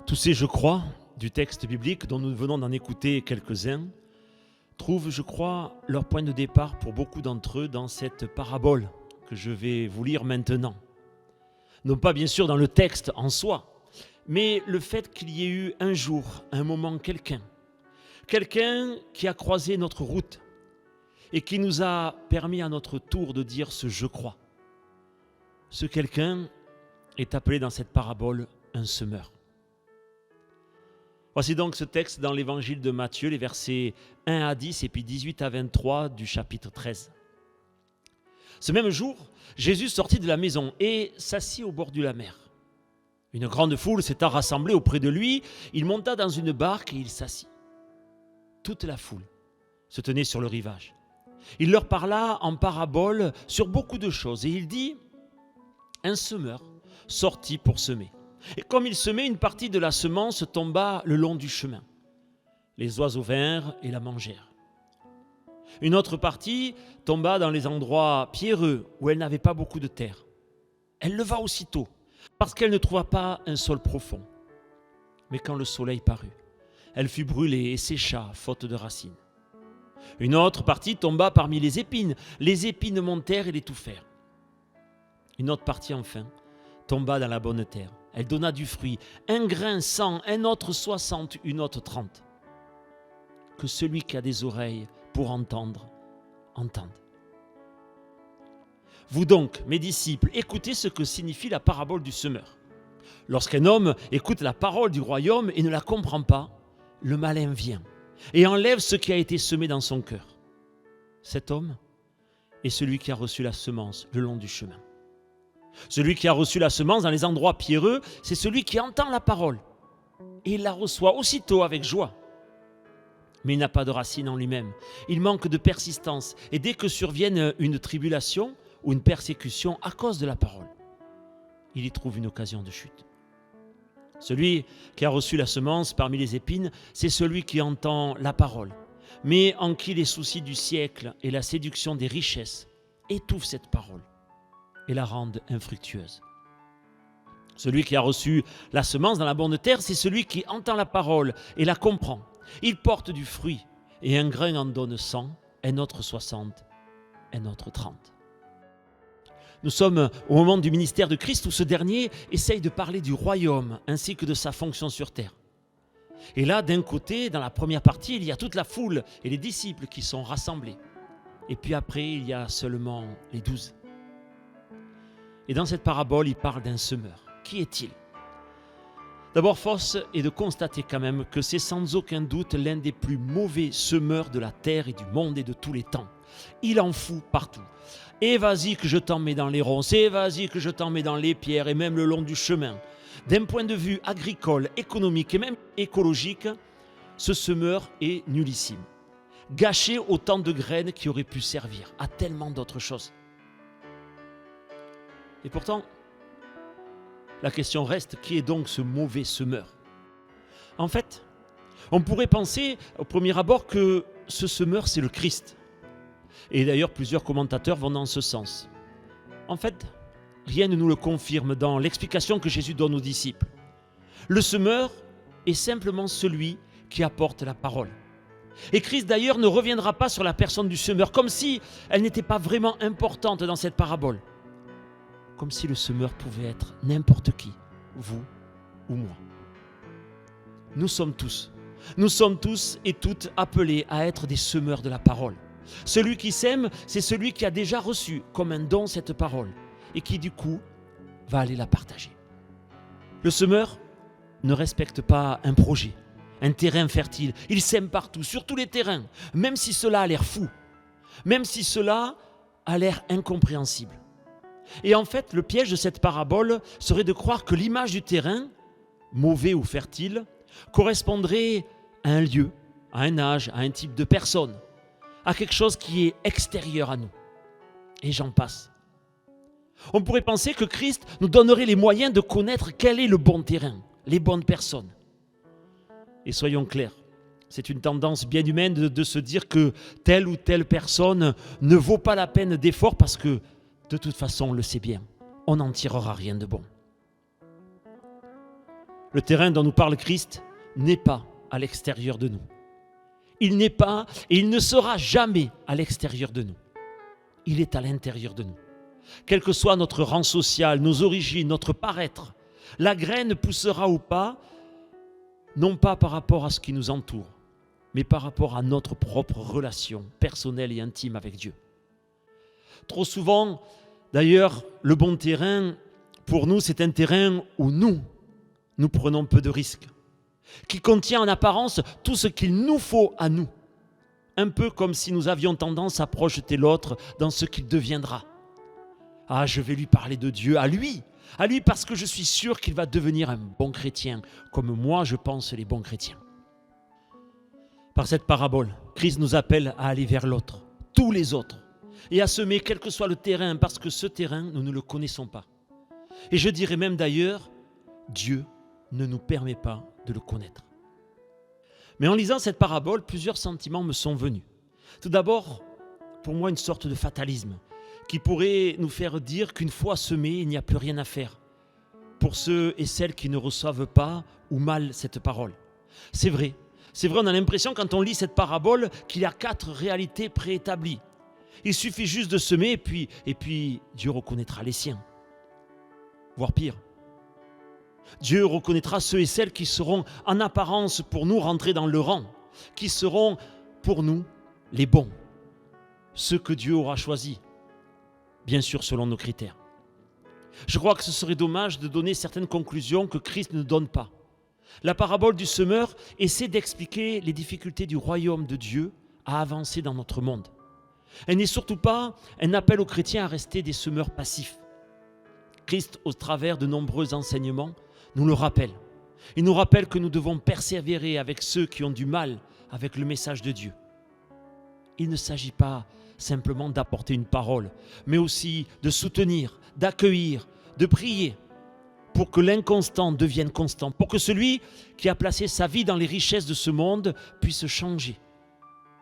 Tous ces je crois du texte biblique dont nous venons d'en écouter quelques-uns trouvent, je crois, leur point de départ pour beaucoup d'entre eux dans cette parabole que je vais vous lire maintenant. Non pas bien sûr dans le texte en soi, mais le fait qu'il y ait eu un jour, un moment, quelqu'un qui a croisé notre route et qui nous a permis à notre tour de dire ce je crois. Ce quelqu'un est appelé dans cette parabole un semeur. Voici donc ce texte dans l'évangile de Matthieu, les versets 1 à 10 et puis 18 à 23 du chapitre 13. Ce même jour, Jésus sortit de la maison et s'assit au bord de la mer. Une grande foule s'étant rassemblée auprès de lui, il monta dans une barque et il s'assit. Toute la foule se tenait sur le rivage. Il leur parla en parabole sur beaucoup de choses et il dit « Un semeur sortit pour semer. Et comme il semait, une partie de la semence tomba le long du chemin. Les oiseaux vinrent et la mangèrent. Une autre partie tomba dans les endroits pierreux où elle n'avait pas beaucoup de terre. Elle leva aussitôt, parce qu'elle ne trouva pas un sol profond. Mais quand le soleil parut, elle fut brûlée et sécha, faute de racines. Une autre partie tomba parmi les épines. Les épines montèrent et l'étouffèrent. Une autre partie, enfin, tomba dans la bonne terre. Elle donna du fruit, un grain 100, un autre 60, une autre 30. Que celui qui a des oreilles pour entendre, entende. Vous donc, mes disciples, écoutez ce que signifie la parabole du semeur. Lorsqu'un homme écoute la parole du royaume et ne la comprend pas, le malin vient et enlève ce qui a été semé dans son cœur. Cet homme est celui qui a reçu la semence le long du chemin. Celui qui a reçu la semence dans les endroits pierreux, c'est celui qui entend la parole et il la reçoit aussitôt avec joie. Mais il n'a pas de racine en lui-même. Il manque de persistance et dès que survienne une tribulation ou une persécution à cause de la parole, il y trouve une occasion de chute. Celui qui a reçu la semence parmi les épines, c'est celui qui entend la parole, mais en qui les soucis du siècle et la séduction des richesses étouffent cette parole et la rendent infructueuse. Celui qui a reçu la semence dans la bonne terre, c'est celui qui entend la parole et la comprend. Il porte du fruit, et un grain en donne 100, un autre 60, un autre 30. Nous sommes au moment du ministère de Christ où ce dernier essaye de parler du royaume ainsi que de sa fonction sur terre. Et là, d'un côté, dans la première partie, il y a toute la foule et les disciples qui sont rassemblés. Et puis après, il y a seulement les 12. Et dans cette parabole, il parle d'un semeur. Qui est-il ? D'abord, force est de constater quand même que c'est sans aucun doute l'un des plus mauvais semeurs de la terre et du monde et de tous les temps. Il en fout partout. Et vas-y que je t'en mets dans les ronces, et vas-y que je t'en mets dans les pierres et même le long du chemin. D'un point de vue agricole, économique et même écologique, ce semeur est nullissime. Gâché autant de graines qui auraient pu servir à tellement d'autres choses. Et pourtant, la question reste, qui est donc ce mauvais semeur ? En fait, on pourrait penser au premier abord que ce semeur, c'est le Christ. Et d'ailleurs, plusieurs commentateurs vont dans ce sens. En fait, rien ne nous le confirme dans l'explication que Jésus donne aux disciples. Le semeur est simplement celui qui apporte la parole. Et Christ d'ailleurs ne reviendra pas sur la personne du semeur, comme si elle n'était pas vraiment importante dans cette parabole. Comme si le semeur pouvait être n'importe qui, vous ou moi. Nous sommes tous et toutes appelés à être des semeurs de la parole. Celui qui sème, c'est celui qui a déjà reçu comme un don cette parole et qui du coup va aller la partager. Le semeur ne respecte pas un projet, un terrain fertile. Il sème partout, sur tous les terrains, même si cela a l'air fou, même si cela a l'air incompréhensible. Et en fait, le piège de cette parabole serait de croire que l'image du terrain, mauvais ou fertile, correspondrait à un lieu, à un âge, à un type de personne, à quelque chose qui est extérieur à nous. Et j'en passe. On pourrait penser que Christ nous donnerait les moyens de connaître quel est le bon terrain, les bonnes personnes. Et soyons clairs, c'est une tendance bien humaine de se dire que telle ou telle personne ne vaut pas la peine d'effort parce que de toute façon, on le sait bien, on n'en tirera rien de bon. Le terrain dont nous parle Christ n'est pas à l'extérieur de nous. Il n'est pas et il ne sera jamais à l'extérieur de nous. Il est à l'intérieur de nous. Quel que soit notre rang social, nos origines, notre paraître, la graine poussera ou pas, non pas par rapport à ce qui nous entoure, mais par rapport à notre propre relation personnelle et intime avec Dieu. Trop souvent, d'ailleurs, le bon terrain, pour nous, c'est un terrain où nous prenons peu de risques, qui contient en apparence tout ce qu'il nous faut à nous, un peu comme si nous avions tendance à projeter l'autre dans ce qu'il deviendra. Ah, je vais lui parler de Dieu, à lui parce que je suis sûr qu'il va devenir un bon chrétien, comme moi je pense les bons chrétiens. Par cette parabole, Christ nous appelle à aller vers l'autre, tous les autres, et à semer quel que soit le terrain, parce que ce terrain, nous ne le connaissons pas. Et je dirais même d'ailleurs, Dieu ne nous permet pas de le connaître. Mais en lisant cette parabole, plusieurs sentiments me sont venus. Tout d'abord, pour moi, une sorte de fatalisme qui pourrait nous faire dire qu'une fois semé, il n'y a plus rien à faire pour ceux et celles qui ne reçoivent pas ou mal cette parole. C'est vrai, on a l'impression quand on lit cette parabole qu'il y a 4 réalités préétablies. Il suffit juste de semer et puis Dieu reconnaîtra les siens. Voire pire. Dieu reconnaîtra ceux et celles qui seront en apparence pour nous rentrés dans le rang, qui seront pour nous les bons, ceux que Dieu aura choisis, bien sûr selon nos critères. Je crois que ce serait dommage de donner certaines conclusions que Christ ne donne pas. La parabole du semeur essaie d'expliquer les difficultés du royaume de Dieu à avancer dans notre monde. Elle n'est surtout pas un appel aux chrétiens à rester des semeurs passifs. Christ, au travers de nombreux enseignements, nous le rappelle. Il nous rappelle que nous devons persévérer avec ceux qui ont du mal avec le message de Dieu. Il ne s'agit pas simplement d'apporter une parole, mais aussi de soutenir, d'accueillir, de prier pour que l'inconstant devienne constant, pour que celui qui a placé sa vie dans les richesses de ce monde puisse changer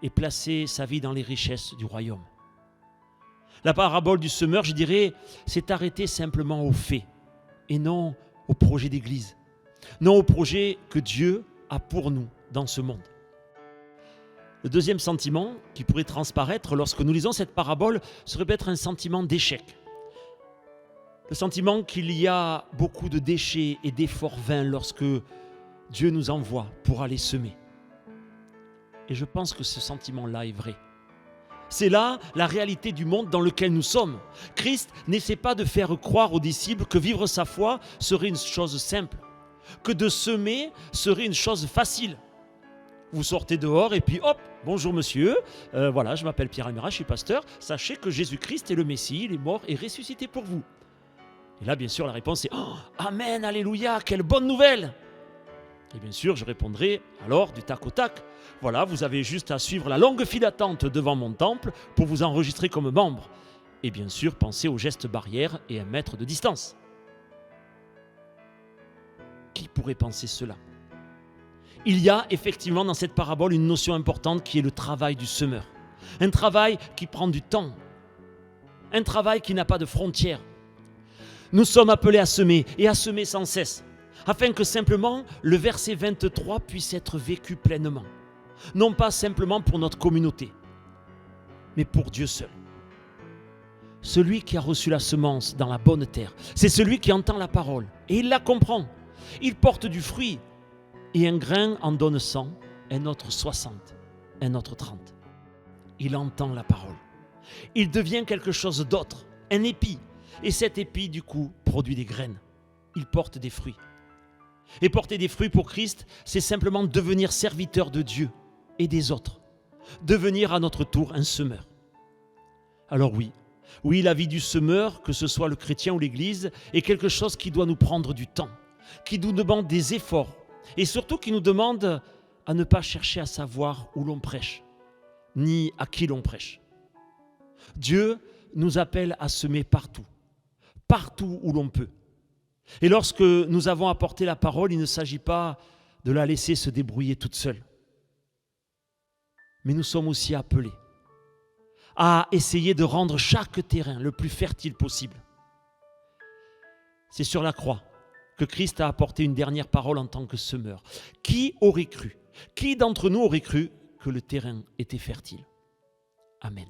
et placer sa vie dans les richesses du royaume. La parabole du semeur, je dirais, s'est arrêtée simplement aux faits et non au projet d'Église, non au projet que Dieu a pour nous dans ce monde. Le deuxième sentiment qui pourrait transparaître lorsque nous lisons cette parabole serait peut-être un sentiment d'échec. Le sentiment qu'il y a beaucoup de déchets et d'efforts vains lorsque Dieu nous envoie pour aller semer. Et je pense que ce sentiment-là est vrai. C'est là la réalité du monde dans lequel nous sommes. Christ n'essaie pas de faire croire aux disciples que vivre sa foi serait une chose simple, que de semer serait une chose facile. Vous sortez dehors et puis hop, bonjour monsieur, voilà, je m'appelle Pierre Almira, je suis pasteur, sachez que Jésus-Christ est le Messie, il est mort et ressuscité pour vous. Et là, bien sûr, la réponse est oh, Amen, Alléluia, quelle bonne nouvelle! Et bien sûr, je répondrai alors du tac au tac. Voilà, vous avez juste à suivre la longue file d'attente devant mon temple pour vous enregistrer comme membre. Et bien sûr, pensez aux gestes barrières et 1 mètre de distance. Qui pourrait penser cela? Il y a effectivement dans cette parabole une notion importante qui est le travail du semeur. Un travail qui prend du temps. Un travail qui n'a pas de frontières. Nous sommes appelés à semer et à semer sans cesse, afin que simplement le verset 23 puisse être vécu pleinement. Non pas simplement pour notre communauté, mais pour Dieu seul. Celui qui a reçu la semence dans la bonne terre, c'est celui qui entend la parole et il la comprend. Il porte du fruit et un grain en donne 100, un autre 60, un autre 30. Il entend la parole. Il devient quelque chose d'autre, un épi. Et cet épi, du coup, produit des graines. Il porte des fruits. Et porter des fruits pour Christ, c'est simplement devenir serviteur de Dieu et des autres. Devenir à notre tour un semeur. Alors oui, la vie du semeur, que ce soit le chrétien ou l'Église, est quelque chose qui doit nous prendre du temps, qui nous demande des efforts et surtout qui nous demande à ne pas chercher à savoir où l'on prêche, ni à qui l'on prêche. Dieu nous appelle à semer partout où l'on peut. Et lorsque nous avons apporté la parole, il ne s'agit pas de la laisser se débrouiller toute seule. Mais nous sommes aussi appelés à essayer de rendre chaque terrain le plus fertile possible. C'est sur la croix que Christ a apporté une dernière parole en tant que semeur. Qui aurait cru? Qui d'entre nous aurait cru que le terrain était fertile? Amen.